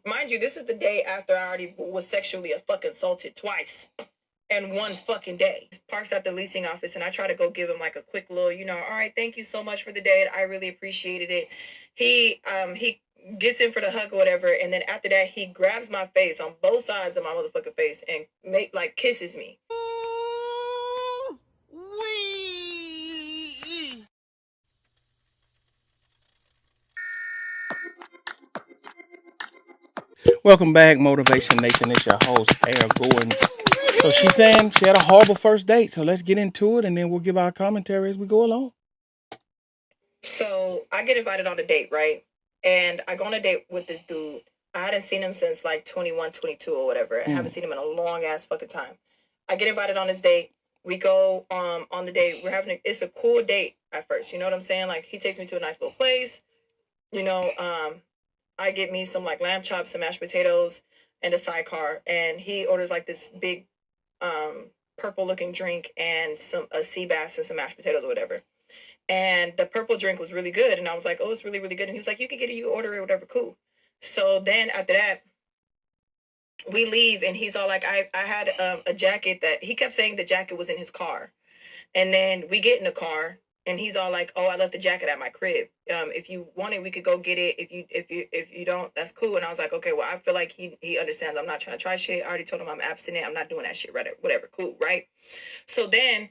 mind you, this is the day after I already was sexually fucking assaulted twice in one fucking day. Parks at the leasing office, and I try to go give him like a quick little, all right, thank you so much for the day. I really appreciated it. He gets in for the hug or whatever, and then after that, he grabs my face on both sides of my motherfucking face and kisses me. Welcome back, Motivation Nation. It's your host, Air Gordon. So she's saying she had a horrible first date. So let's get into it and then we'll give our commentary as we go along. So I get invited on a date, right? And I go on a date with this dude. I hadn't seen him since like 21, 22 or whatever. I haven't seen him in a long ass fucking time. I get invited on this date. We go on the date. It's a cool date at first. You know what I'm saying? Like he takes me to a nice little place. You know, I get me some like lamb chops, some mashed potatoes, and a sidecar. And he orders like this big purple looking drink and a sea bass and some mashed potatoes or whatever. And the purple drink was really good. And I was like, oh, it's really, really good. And he was like, you can get it, you order it, whatever, cool. So then after that, we leave and he's all like, I had a jacket that he kept saying the jacket was in his car. And then we get in the car and he's all like, oh, I left the jacket at my crib. If you want it, we could go get it. If you don't, that's cool. And I was like, okay, well, I feel like he understands I'm not trying to try shit. I already told him I'm abstinent. I'm not doing that shit, right? Whatever, cool, right? So then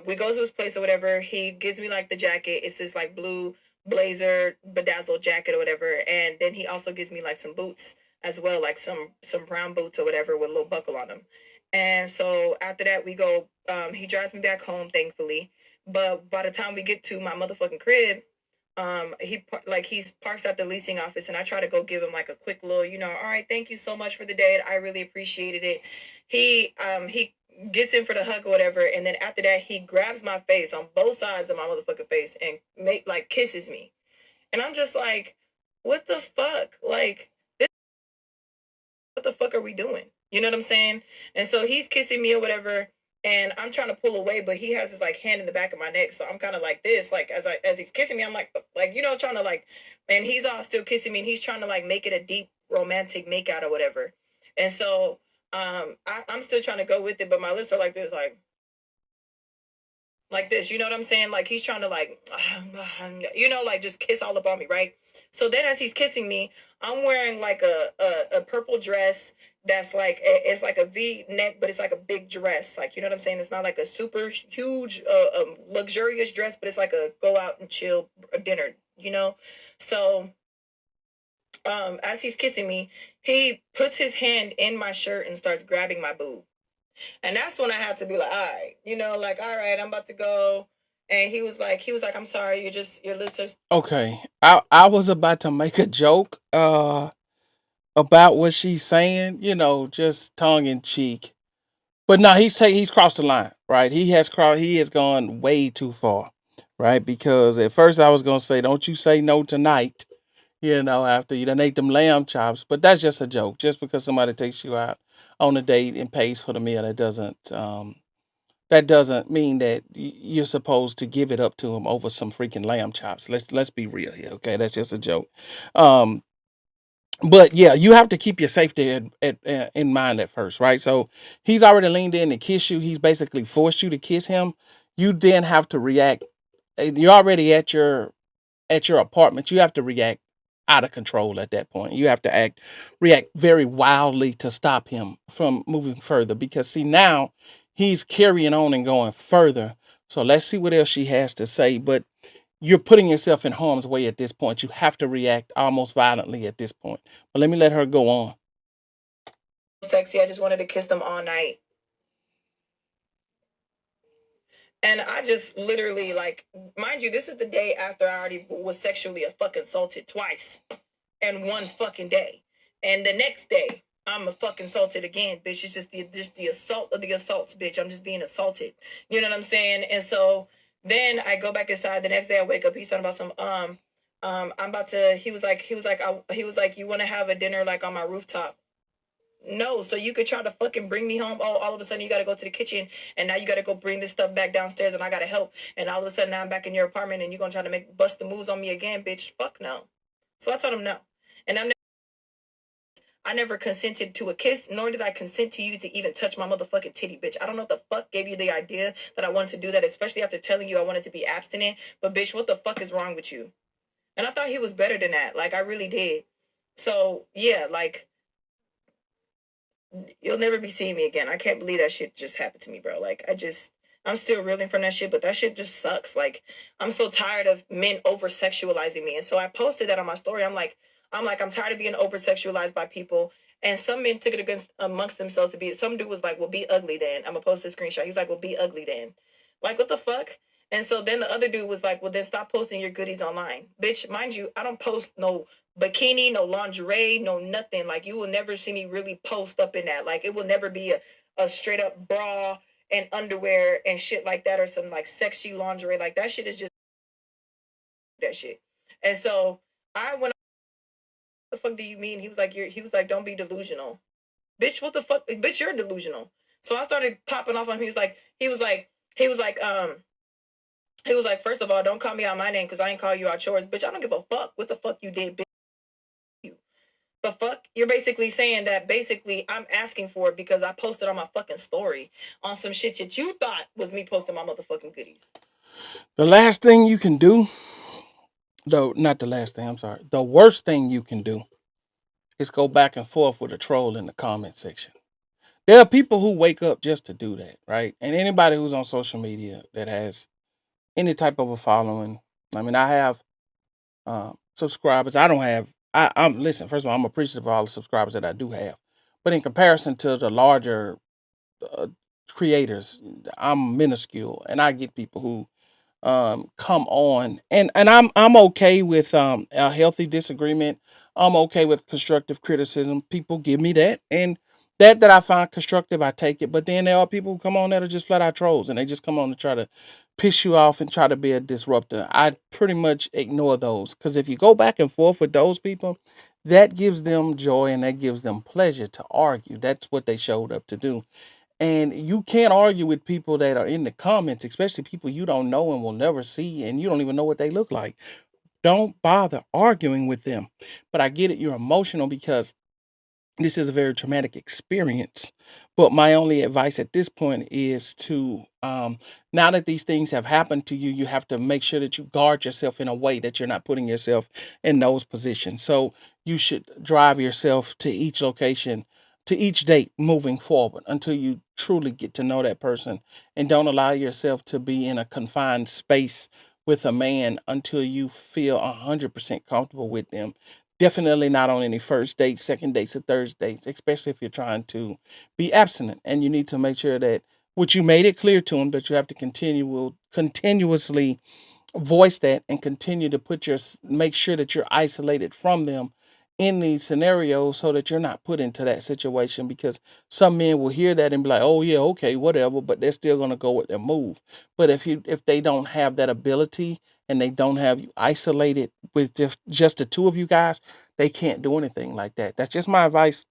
we go to his place or whatever. He gives me like the jacket. It's this like blue blazer bedazzled jacket or whatever. And then he also gives me like some boots as well, like some brown boots or whatever with a little buckle on them. And so after that, we go. He drives me back home, thankfully. But by the time we get to my motherfucking crib, he's parks at the leasing office, and I try to go give him like a quick little, all right, thank you so much for the day. I really appreciated it. He gets in for the hug or whatever, and then after that, he grabs my face on both sides of my motherfucking face and kisses me, and I'm just like, what the fuck, like what the fuck are we doing? You know what I'm saying? And so he's kissing me or whatever, and I'm trying to pull away, but he has his like hand in the back of my neck, so I'm kind of like this, like as he's kissing me, I'm like trying to like, and he's all still kissing me, and he's trying to like make it a deep romantic makeout or whatever, and so I'm still trying to go with it, but my lips are like this, like this, you know what I'm saying? Like he's trying to like, like just kiss all up on me, right? So then as he's kissing me, I'm wearing like a purple dress that's like it's like a V neck, but it's like a big dress, like you know what I'm saying? It's not like a super huge, luxurious dress, but it's like a go out and chill dinner, you know. So as he's kissing me, he puts his hand in my shirt and starts grabbing my boob. And that's when I had to be like, all right, like, all right, I'm about to go. And he was like, I'm sorry, your lips are. Okay. I was about to make a joke about what she's saying, just tongue in cheek. But no, he's crossed the line, right? He has gone way too far, right? Because at first I was gonna say, don't you say no tonight, after you done ate them lamb chops. But that's just a joke. Just because somebody takes you out on a date and pays for the meal, that doesn't mean that you're supposed to give it up to him over some freaking lamb chops. Let's be real here, okay? That's just a joke. Um, but yeah, you have to keep your safety in mind at first, right? So he's already leaned in to kiss you. He's basically forced you to kiss him. You then have to react. You're already at your apartment. You have to react out of control at that point. You have to react very wildly to stop him from moving further. Because see, now he's carrying on and going further. So let's see what else she has to say. But you're putting yourself in harm's way at this point. You have to react almost violently at this point. But let me let her go on. Sexy. I just wanted to kiss them all night. And I just literally, like, mind you, this is the day after I already was sexually fucking assaulted twice in one fucking day. And the next day, I'm a fucking assaulted again, bitch. It's just the assault of the assaults, bitch. I'm just being assaulted. You know what I'm saying? And so then I go back inside. The next day I wake up. He's talking about some I'm about to. He was like, you want to have a dinner like on my rooftop? No, so you could try to fucking bring me home. Oh, all of a sudden you got to go to the kitchen, and now you got to go bring this stuff back downstairs, and I got to help. And all of a sudden now I'm back in your apartment, and you're gonna try to bust the moves on me again, bitch? Fuck no. So I told him no, and I'm I never consented to a kiss, nor did I consent to you to even touch my motherfucking titty, bitch. I don't know what the fuck gave you the idea that I wanted to do that, especially after telling you I wanted to be abstinent. But bitch, what the fuck is wrong with you? And I thought he was better than that. Like, I really did. So yeah, like, you'll never be seeing me again. I can't believe that shit just happened to me, bro. Like, I'm still reeling from that shit, but that shit just sucks. Like, I'm so tired of men over sexualizing me. And so I posted that on my story. I'm tired of being over sexualized by people. And some men took it against amongst themselves to be. Some dude was like, "Well, be ugly then." I'm gonna post this screenshot. He's like, "Well, be ugly then." Like, what the fuck? And so then the other dude was like, "Well, then stop posting your goodies online, bitch." Mind you, I don't post no bikini, no lingerie, no nothing. Like, you will never see me really post up in that. Like, it will never be a straight up bra and underwear and shit like that, or some like sexy lingerie. Like, that shit is just that shit. And so I went, "What the fuck do you mean?" He was like, "Don't be delusional." Bitch, what the fuck? Bitch, you're delusional. So I started popping off on him. He was like, he was like, "First of all, don't call me out my name because I ain't call you out yours. Bitch, I don't give a fuck what the fuck you did, bitch. The fuck? You're basically saying that basically I'm asking for it because I posted on my fucking story on some shit that you thought was me posting my motherfucking goodies." The last thing you can do, though, not the last thing, I'm sorry. The worst thing you can do is go back and forth with a troll in the comment section. There are people who wake up just to do that, right? And anybody who's on social media that has any type of a following, I mean, I have subscribers. I don't have. I'm listen. First of all, I'm appreciative of all the subscribers that I do have, but in comparison to the larger uh, creators, I'm minuscule, and I get people who come on, and I'm okay with a healthy disagreement. I'm okay with constructive criticism. People give me that, and that I find constructive, I take it. But then there are people who come on that are just flat out trolls, and they just come on to try to piss you off and try to be a disruptor. I pretty much ignore those, because if you go back and forth with those people, that gives them joy and that gives them pleasure to argue. That's what they showed up to do. And you can't argue with people that are in the comments, especially people you don't know and will never see, and you don't even know what they look like. Don't bother arguing with them. But I get it, you're emotional because this is a very traumatic experience. But my only advice at this point is to, now that these things have happened to you, you have to make sure that you guard yourself in a way that you're not putting yourself in those positions. So you should drive yourself to each location, to each date moving forward until you truly get to know that person, and don't allow yourself to be in a confined space with a man until you feel 100% comfortable with them. Definitely not on any first dates, second dates, or third dates, especially if you're trying to be abstinent. And you need to make sure that what you made it clear to them, but you have to continuously voice that and continue to make sure that you're isolated from them in these scenarios so that you're not put into that situation, because some men will hear that and be like, "Oh yeah, okay, whatever," but they're still going to go with their move. But if they don't have that ability and they don't have you isolated with just the two of you guys, they can't do anything like that. That's just my advice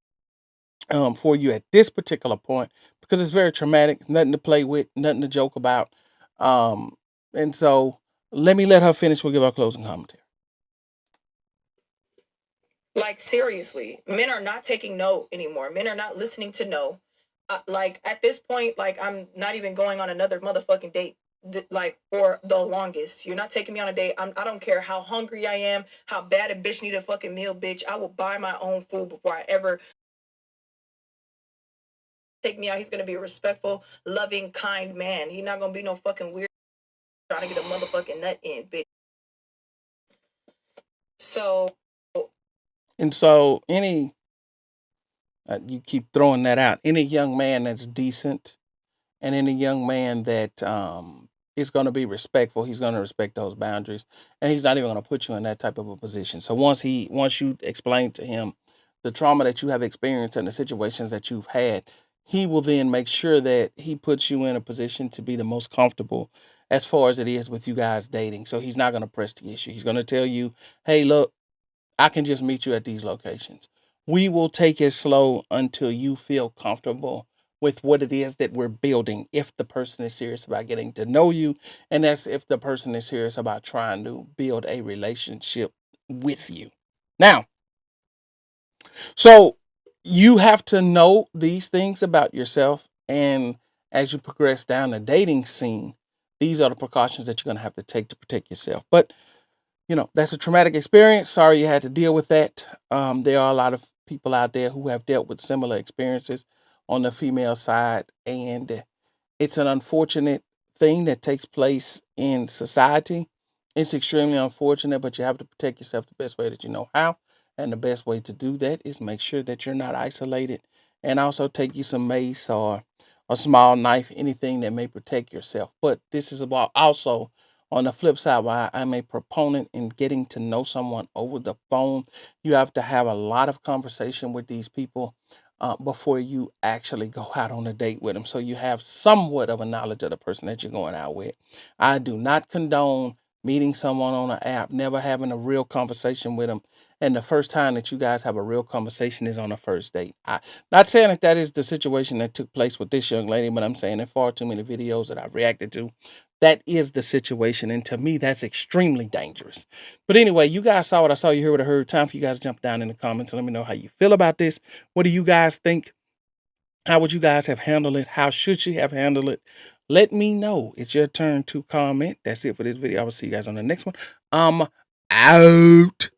for you at this particular point, because it's very traumatic, nothing to play with, nothing to joke about. And so let her finish. We'll give our closing commentary. Like, seriously, men are not taking no anymore. Men are not listening to no. Like, at this point, like, I'm not even going on another motherfucking date. Like, for the longest, you're not taking me on a date. I don't care how hungry I am, how bad a bitch need a fucking meal, bitch. I will buy my own food before I ever take me out. He's gonna be a respectful, loving, kind man. He's not gonna be no fucking weird trying to get a motherfucking nut in, bitch. So And so you keep throwing that out. Any young man that's decent and any young man that is going to be respectful, he's going to respect those boundaries, and he's not even going to put you in that type of a position. So once you explain to him the trauma that you have experienced and the situations that you've had, he will then make sure that he puts you in a position to be the most comfortable as far as it is with you guys dating. So he's not going to press the issue. He's going to tell you, "Hey, look, I can just meet you at these locations. We will take it slow until you feel comfortable with what it is that we're building, if the person is serious about getting to know you, and that's if the person is serious about trying to build a relationship with you." Now, so you have to know these things about yourself, and as you progress down the dating scene, these are the precautions that you're going to have to take to protect yourself. But that's a traumatic experience. Sorry you had to deal with that. There are a lot of people out there who have dealt with similar experiences on the female side, and it's an unfortunate thing that takes place in society. It's extremely unfortunate, but you have to protect yourself the best way that you know how. And the best way to do that is make sure that you're not isolated, and also take you some mace or a small knife, anything that may protect yourself. But this is about also on the flip side, why I'm a proponent in getting to know someone over the phone. You have to have a lot of conversation with these people before you actually go out on a date with them. So you have somewhat of a knowledge of the person that you're going out with. I do not condone meeting someone on an app, never having a real conversation with them. And the first time that you guys have a real conversation is on a first date. Not saying that that is the situation that took place with this young lady, but I'm saying in far too many videos that I've reacted to, that is the situation. And to me, that's extremely dangerous. But anyway, you guys saw what I saw, you heard what I heard. Time for you guys to jump down in the comments and let me know how you feel about this. What do you guys think? How would you guys have handled it? How should she have handled it? Let me know. It's your turn to comment. That's it for this video. I will see you guys on the next one. I'm out.